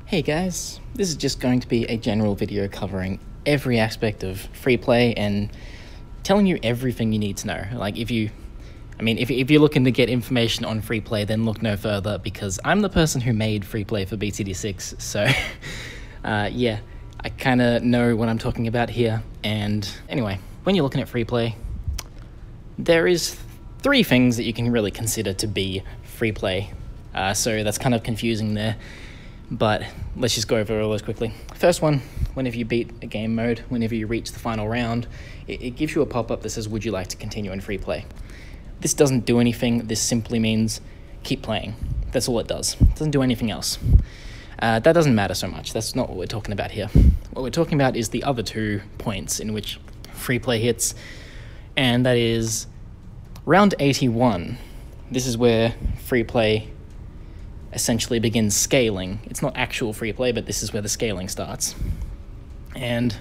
Hey guys, this is just going to be a general video covering every aspect of free play and telling you everything you need to know. Like if you're looking to get information on free play, then look no further because I'm the person who made free play for BTD6. So yeah, I kind of know what I'm talking about here. And anyway, when you're looking at free play, there is 3 things that you can really consider to be free play. So that's kind of confusing there. But let's just go over all those quickly. First one, whenever you beat a game mode, whenever you reach the final round, it gives you a pop-up that says, would you like to continue in free play? This doesn't do anything. This simply means keep playing. That's all it does. It doesn't do anything else. That doesn't matter so much. That's not what we're talking about here. What we're talking about is the other 2 points in which free play hits, and that is round 81. This is where free play essentially begins scaling. It's not actual free play, but this is where the scaling starts. And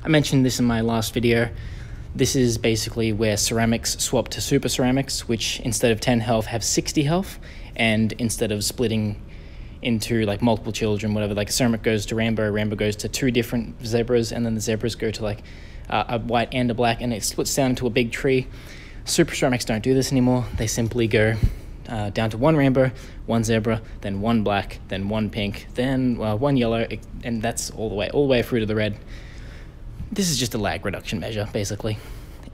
I mentioned this in my last video. This is basically where ceramics swap to super ceramics, which instead of 10 health have 60 health, and instead of splitting into like multiple children, whatever, like ceramic goes to rainbow, rainbow goes to 2 different zebras, and then the zebras go to like a white and a black, and it splits down into a big tree. Super ceramics don't do this anymore. They simply go down to 1 rainbow, 1 zebra, then 1 black, then 1 pink, then 1 yellow, and that's all the way through to the red. This is just a lag reduction measure, basically.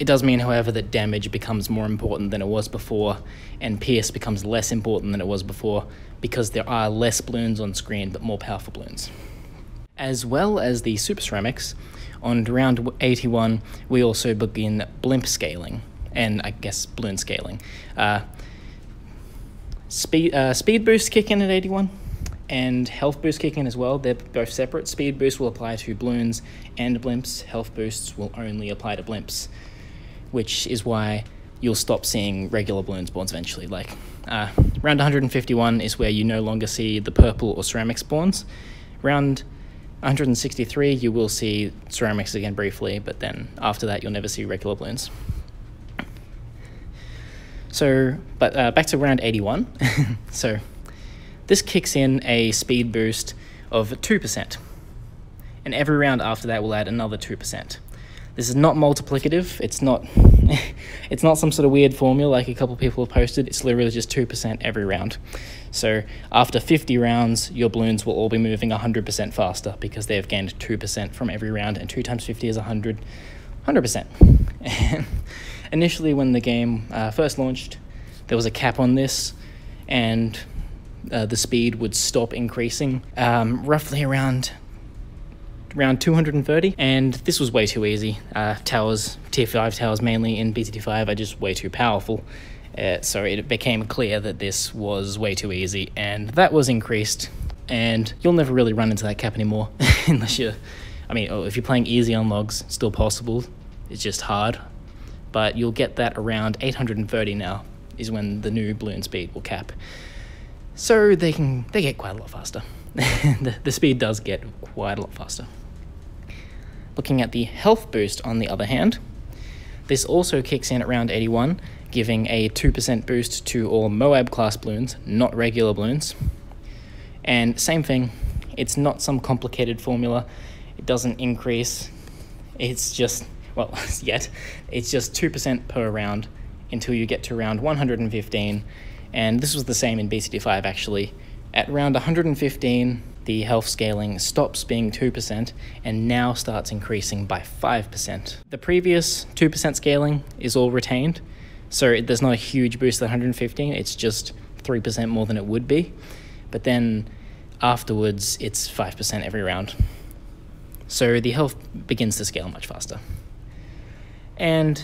It does mean, however, that damage becomes more important than it was before, and pierce becomes less important than it was before, because there are less bloons on screen, but more powerful bloons. As well as the super ceramics, on round 81, we also begin blimp scaling, and I guess bloon scaling. Speed boost kick in at 81, and health boost kick in as well. They're both separate. Speed boost will apply to bloons and blimps. Health boosts will only apply to blimps, which is why you'll stop seeing regular bloon spawns eventually. Like round 151 is where you no longer see the purple or ceramic spawns. Round 163 you will see ceramics again briefly, but then after that you'll never see regular bloons. So, but back to round 81. So, this kicks in a speed boost of 2%. And every round after that will add another 2%. This is not multiplicative. It's not it's not some sort of weird formula like a couple people have posted. It's literally just 2% every round. So, after 50 rounds, your bloons will all be moving 100% faster because they have gained 2% from every round, and 2 times 50 is 100%. Initially, when the game first launched, there was a cap on this, and the speed would stop increasing roughly around 230, and this was way too easy. Towers, tier 5 towers mainly in BTD5 are just way too powerful, so it became clear that this was way too easy, and that was increased, and you'll never really run into that cap anymore unless you're, if you're playing easy on logs, still possible, it's just hard. But you'll get that around 830 now is when the new bloon speed will cap. So they get quite a lot faster. the speed does get quite a lot faster. Looking at the health boost on the other hand, this also kicks in at round 81, giving a 2% boost to all Moab class bloons, not regular bloons. And same thing, it's not some complicated formula. It doesn't increase. It's just, well, it's just 2% per round until you get to round 115, and this was the same in BTD5 actually. At round 115, the health scaling stops being 2% and now starts increasing by 5%. The previous 2% scaling is all retained, so there's not a huge boost at 115, it's just 3% more than it would be, but then afterwards it's 5% every round. So the health begins to scale much faster. And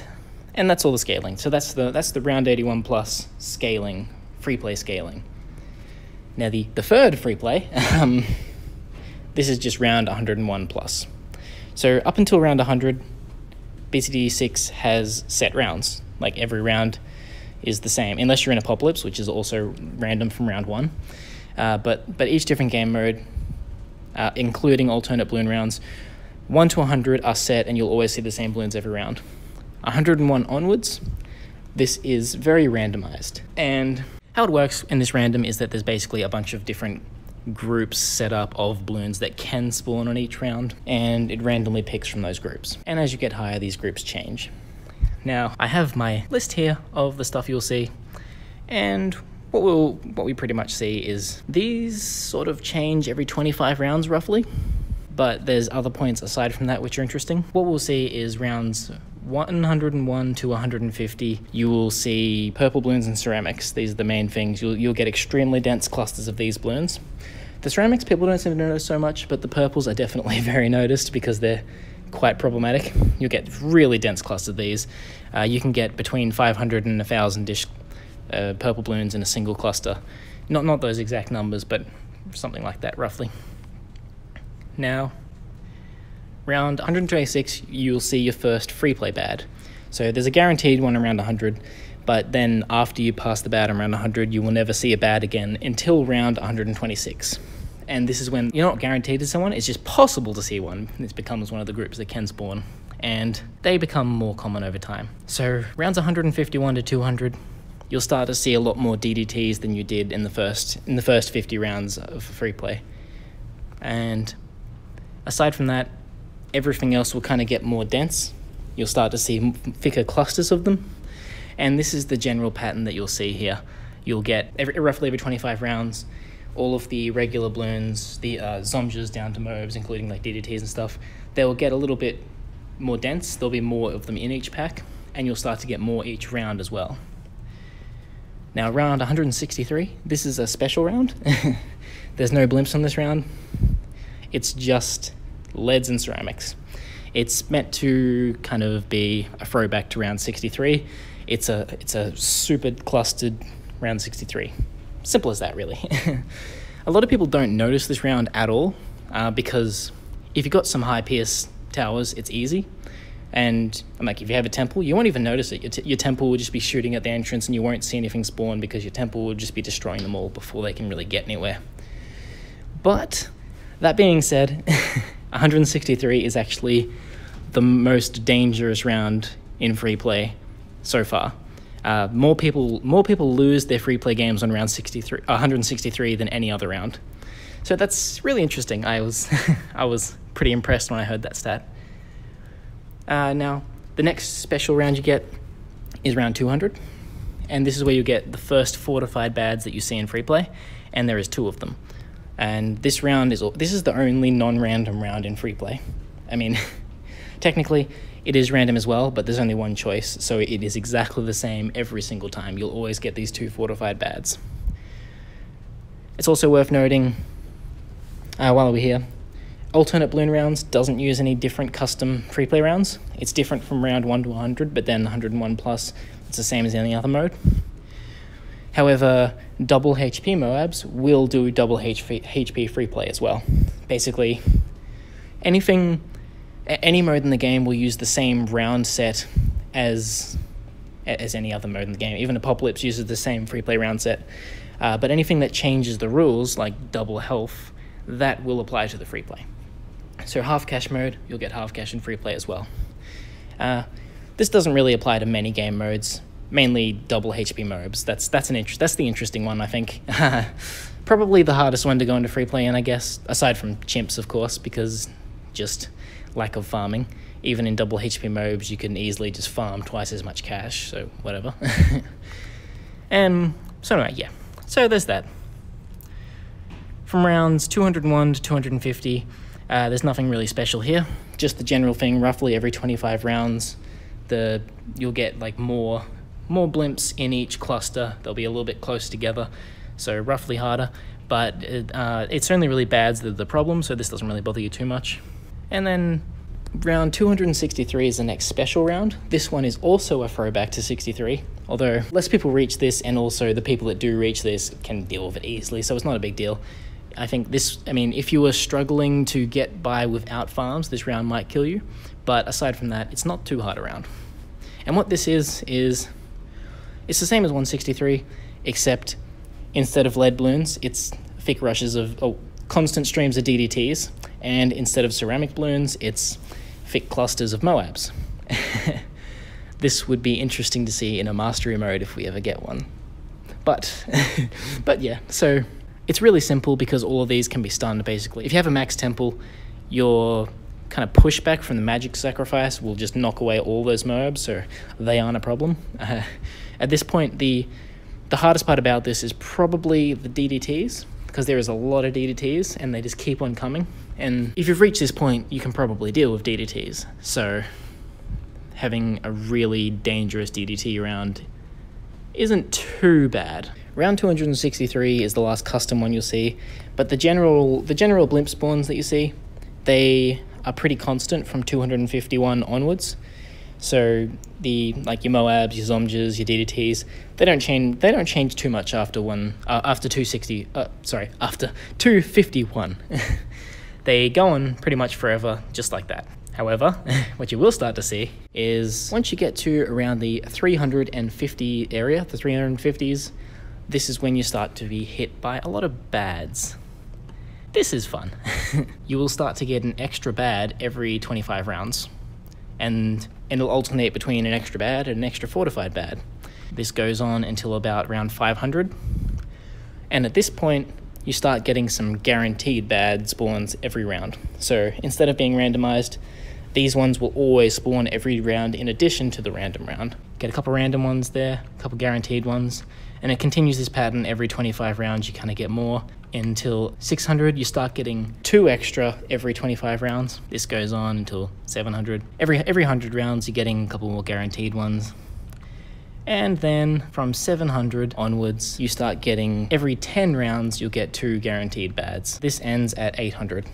that's all the scaling. So that's the round 81 plus scaling, free play scaling. Now the third free play, this is just round 101 plus. So up until round 100, BTD6 has set rounds. Like every round is the same, unless you're in Apocalypse, which is also random from round 1. But each different game mode, including alternate bloon rounds, 1 to 100 are set, and you'll always see the same bloons every round. 101 onwards, this is very randomized. And how it works in this random is that there's basically a bunch of different groups set up of bloons that can spawn on each round, and it randomly picks from those groups. And as you get higher, these groups change. Now, I have my list here of the stuff you'll see, and what we pretty much see is these sort of change every 25 rounds roughly, but there's other points aside from that which are interesting. What we'll see is rounds 101 to 150, you will see purple bloons and ceramics. These are the main things. You'll get extremely dense clusters of these bloons. The ceramics people don't seem to notice so much, but the purples are definitely very noticed because they're quite problematic. You'll get really dense clusters of these. You can get between 500 and 1,000-ish purple bloons in a single cluster. Not those exact numbers, but something like that roughly. Now, round 126, you'll see your first free play bad. So there's a guaranteed one around 100, but then after you pass the bad around 100, you will never see a bad again until round 126. And this is when you're not guaranteed to see one, it's just possible to see one. This becomes one of the groups that can spawn, and they become more common over time. So rounds 151 to 200, you'll start to see a lot more DDTs than you did in the first 50 rounds of free play. And aside from that, everything else will kind of get more dense. You'll start to see thicker clusters of them. And this is the general pattern that you'll see here. You'll get roughly every 25 rounds, all of the regular bloons, the Zomjas down to mobs, including like DDTs and stuff, they will get a little bit more dense. There'll be more of them in each pack, and you'll start to get more each round as well. Now, round 163, this is a special round. There's no blimps on this round. It's just leads and ceramics. It's meant to kind of be a throwback to round 63. It's a super clustered round 63. Simple as that, really. A lot of people don't notice this round at all because if you've got some high pierce towers, it's easy. And like if you have a temple, you won't even notice it. Your temple will just be shooting at the entrance and you won't see anything spawn because your temple will just be destroying them all before they can really get anywhere. But that being said, 163 is actually the most dangerous round in free play so far. More people lose their free play games on round 163 than any other round. So that's really interesting. I was pretty impressed when I heard that stat. Now, the next special round you get is round 200, and this is where you get the first fortified bads that you see in free play, and there is 2 of them. And this is the only non-random round in free play. I mean, technically it is random as well, but there's only one choice, so it is exactly the same every single time. You'll always get these 2 fortified bads. It's also worth noting, while we're here, alternate bloon rounds doesn't use any different custom free play rounds. It's different from round 1 to 100, but then 101 plus, it's the same as any other mode. However, double HP Moabs will do double HP free play as well. Basically, any mode in the game will use the same round set as any other mode in the game. Even Apocalypse uses the same free play round set. But anything that changes the rules, like double health, that will apply to the free play. So half cash mode, you'll get half cash in free play as well. This doesn't really apply to many game modes, mainly double HP mobs. That's the interesting one, I think. Probably the hardest one to go into free play, and I guess aside from chimps, of course, because just lack of farming. Even in double HP mobs, you can easily just farm twice as much cash, so whatever. And so anyway, yeah. So there's that. From rounds 201 to 250, there's nothing really special here. Just the general thing, roughly every 25 rounds, you'll get like more blimps in each cluster. They'll be a little bit close together, so roughly harder. But it's only really bads that are the problem, so this doesn't really bother you too much. And then round 263 is the next special round. This one is also a throwback to 63, although less people reach this, and also the people that do reach this can deal with it easily, so it's not a big deal. I think if you were struggling to get by without farms, this round might kill you, but aside from that, it's not too hard a round. And what this is it's the same as 163, except instead of lead bloons, it's thick rushes of constant streams of DDTs, and instead of ceramic bloons, it's thick clusters of Moabs. This would be interesting to see in a mastery mode if we ever get one. But yeah, so It's really simple because all of these can be stunned, basically. If you have a max temple, your kind of pushback from the magic sacrifice will just knock away all those mobs, so they aren't a problem. At this point, the hardest part about this is probably the DDTs, because there is a lot of DDTs, and they just keep on coming. And if you've reached this point, you can probably deal with DDTs, so having a really dangerous DDT round isn't too bad. Round 263 is the last custom one you'll see, but the general blimp spawns that you see, they are pretty constant from 251 onwards. So like your Moabs, your Zomjas, your DDTs, they don't change too much after 251. They go on pretty much forever, just like that. However, what you will start to see is once you get to around the 350 area, the 350s, this is when you start to be hit by a lot of bads. This is fun. You will start to get an extra bad every 25 rounds, and it'll alternate between an extra bad and an extra fortified bad. This goes on until about round 500, and at this point, you start getting some guaranteed bad spawns every round. So instead of being randomized, these ones will always spawn every round in addition to the random round. Get a couple random ones there, a couple guaranteed ones, and it continues this pattern every 25 rounds. You kind of get more until 600. You start getting 2 extra every 25 rounds. This goes on until 700. Every 100 rounds, you're getting a couple more guaranteed ones. And then from 700 onwards, you start getting every 10 rounds, you'll get 2 guaranteed bads. This ends at 800.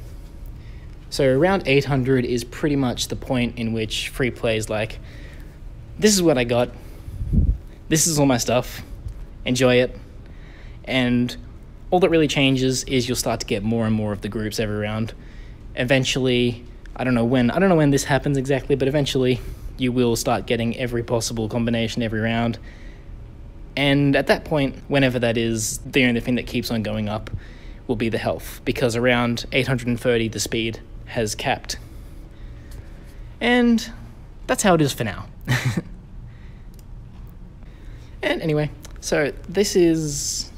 So around 800 is pretty much the point in which free play is like, this is what I got, this is all my stuff, enjoy it. And all that really changes is you'll start to get more and more of the groups every round. Eventually, I don't know when this happens exactly, but eventually you will start getting every possible combination every round. And at that point, whenever that is, the only thing that keeps on going up will be the health, because around 830 the speed has capped. And that's how it is for now. And anyway, so this is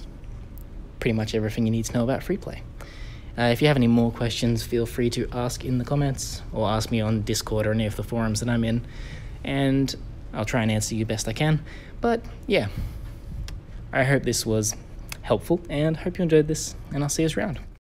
pretty much everything you need to know about free play. If you have any more questions, feel free to ask in the comments or ask me on Discord or any of the forums that I'm in, and I'll try and answer you best I can. But yeah, I hope this was helpful and hope you enjoyed this, and I'll see you around.